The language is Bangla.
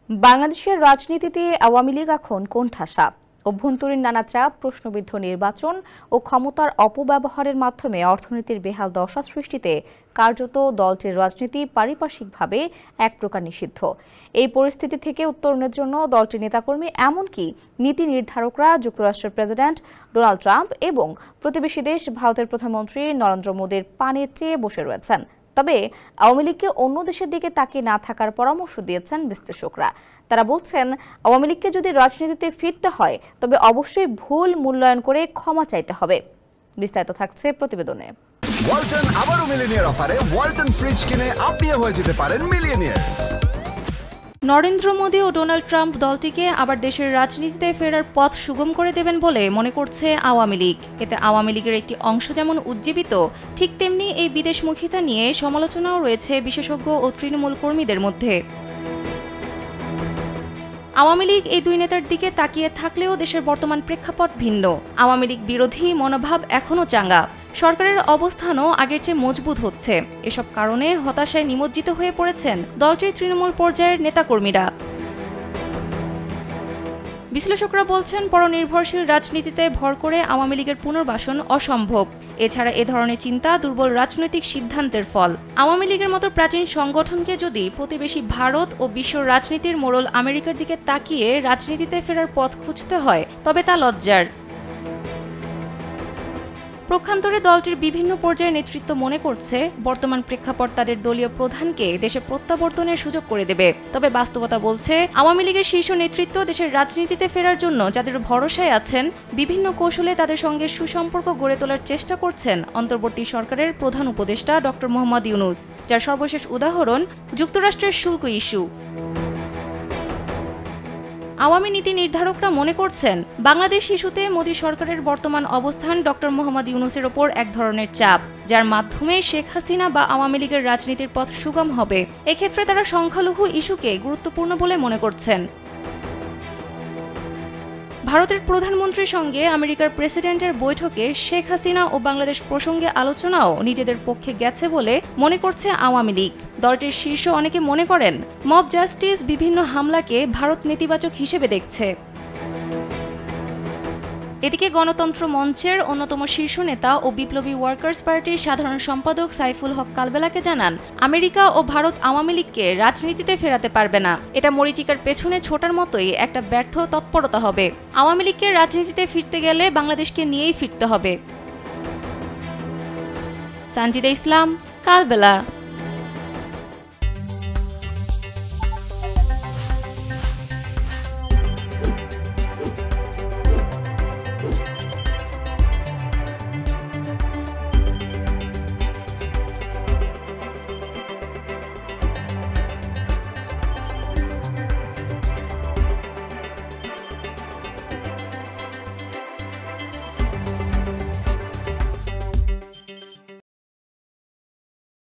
বাংলাদেশের রাজনীতিতে আওয়ামী লীগ এখন কোণঠাসা। অভ্যন্তরীণ নানা চাপ, প্রশ্নবিদ্ধ নির্বাচন ও ক্ষমতার অপব্যবহারের মাধ্যমে অর্থনীতির বেহাল দশা সৃষ্টিতে কার্যত দলটির রাজনীতি পারিপার্শ্বিকভাবে এক প্রকার নিষিদ্ধ। এই পরিস্থিতি থেকে উত্তরণের জন্য দলটির নেতাকর্মী এমনকি নীতি নির্ধারকরা যুক্তরাষ্ট্রের প্রেসিডেন্ট ডোনাল্ড ট্রাম্প এবং প্রতিবেশী দেশ ভারতের প্রধানমন্ত্রী নরেন্দ্র মোদীর পানে চেয়ে বসে রয়েছেন। তবে আওয়ামী লীগকে অন্য দেশের দিকে তাকিয়ে না থাকার পরামর্শ দিয়েছেন বিশ্লেষকরা। তারা বলছেন, আওয়ামী লীগকে যদি রাজনীতিতে ফিরতে হয় তবে অবশ্যই ভুল মূল্যায়ন করে ক্ষমা চাইতে হবে। বিস্তারিত থাকছে প্রতিবেদনে। ওয়ালটন আবারও মিলিয়নিয়ার অফারে ওয়ালটন ফ্রিজ কিনে আপনিও হয়ে যেতে পারেন মিলিয়নিয়ার। নরেন্দ্র মোদী ও ডোনাল্ড ট্রাম্প দলটিকে আবার দেশের রাজনীতিতে ফেরার পথ সুগম করে দেবেন বলে মনে করছে আওয়ামী লীগ। এতে আওয়ামী লীগের একটি অংশ যেমন উজ্জীবিত, ঠিক তেমনি এই বিদেশমুখিতা নিয়ে সমালোচনাও রয়েছে বিশেষজ্ঞ ও তৃণমূল কর্মীদের মধ্যে। আওয়ামী লীগ এই দুই নেতার দিকে তাকিয়ে থাকলেও দেশের বর্তমান প্রেক্ষাপট ভিন্ন। আওয়ামী লীগ বিরোধী মনোভাব এখনও চাঙ্গা, সরকারের অবস্থানও আগের চেয়ে মজবুত হচ্ছে। এসব কারণে হতাশায় নিমজ্জিত হয়ে পড়েছেন দলটির তৃণমূল পর্যায়ের নেতাকর্মীরা। বিশ্লেষকরা বলছেন, পরনির্ভরশীল রাজনীতিতে ভর করে আওয়ামী লীগের পুনর্বাসন অসম্ভব। এছাড়া এ ধরনের চিন্তা দুর্বল রাজনৈতিক সিদ্ধান্তের ফল। আওয়ামী লীগের মতো প্রাচীন সংগঠনকে যদি প্রতিবেশী ভারত ও বিশ্ব রাজনীতির মোড়ল আমেরিকার দিকে তাকিয়ে রাজনীতিতে ফেরার পথ খুঁজতে হয় তবে তা লজ্জার। পক্ষান্তরে দলটির বিভিন্ন পর্যায়ের নেতৃত্ব মনে করছে, বর্তমান প্রেক্ষাপট তাদের দলীয় প্রধানকে দেশে প্রত্যাবর্তনের সুযোগ করে দেবে। তবে বাস্তবতা বলছে, আওয়ামী লীগের শীর্ষ নেতৃত্ব দেশের রাজনীতিতে ফেরার জন্য যাদের ভরসায় আছেন, বিভিন্ন কৌশলে তাদের সঙ্গে সুসম্পর্ক গড়ে তোলার চেষ্টা করছেন অন্তর্বর্তী সরকারের প্রধান উপদেষ্টা ডক্টর মোহাম্মদ ইউনূস, যার সর্বশেষ উদাহরণ যুক্তরাষ্ট্রের শুল্ক ইস্যু। আওয়ামী নীতি নির্ধারকরা মনে করছেন, বাংলাদেশ ইস্যুতে মোদী সরকারের বর্তমান অবস্থান ডক্টর মোহাম্মদ ইউনূসের ওপর এক ধরনের চাপ, যার মাধ্যমে শেখ হাসিনা বা আওয়ামী লীগের রাজনীতির পথ সুগম হবে। এক্ষেত্রে তারা সংখ্যালঘু ইস্যুকে গুরুত্বপূর্ণ বলে মনে করছেন। ভারতের প্রধানমন্ত্রীর সঙ্গে আমেরিকার প্রেসিডেন্টের বৈঠকে শেখ হাসিনা ও বাংলাদেশ প্রসঙ্গে আলোচনাও নিজেদের পক্ষে গেছে বলে মনে করছে আওয়ামী লীগ। দলটির শীর্ষ অনেকে মনে করেন, মব জাস্টিস বিভিন্ন হামলাকে ভারত নেতিবাচক হিসেবে দেখছে। এদিকে গণতন্ত্র মঞ্চের অন্যতম শীর্ষ নেতা ও বিপ্লবী ওয়ার্কার্স পার্টির সাধারণ সম্পাদক সাইফুল হক কালবেলাকে জানান, আমেরিকা ও ভারত আওয়ামী লীগকে রাজনীতিতে ফেরাতে পারবে না। এটা মরীচিকার পেছনে ছোটার মতোই একটা ব্যর্থ তৎপরতা হবে। আওয়ামী লীগকে রাজনীতিতে ফিরতে গেলে বাংলাদেশকে নিয়েই ফিরতে হবে। সানজিদা ইসলাম, কালবেলা।